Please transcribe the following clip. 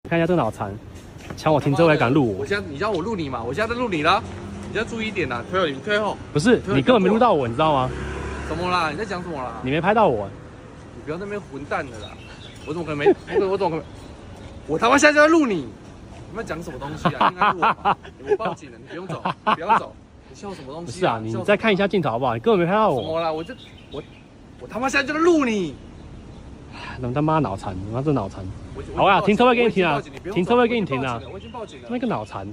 看一下这个脑残，抢我停车位敢录我。你叫我录你嘛？我现在在录你啦，你要注意一点啦，退后，你退后。不是，你根本没录到我，你知道吗？怎么啦？你在讲什么啦？你没拍到我。你不要在那边混蛋的啦！我怎么可能没？我怎么可能？我他妈现在就在录你！你们讲什么东西啊？应该录我吧？我报警了，你不用走，不要走。你笑什么东西？不是啊，你再看一下镜头好不好？你根本没拍到我。怎么啦？我他妈现在就在录你！怎么他妈脑残？他妈这脑残！好啊，停车位给你停啊！停车位给你停啊！我已经报警了。那个脑残。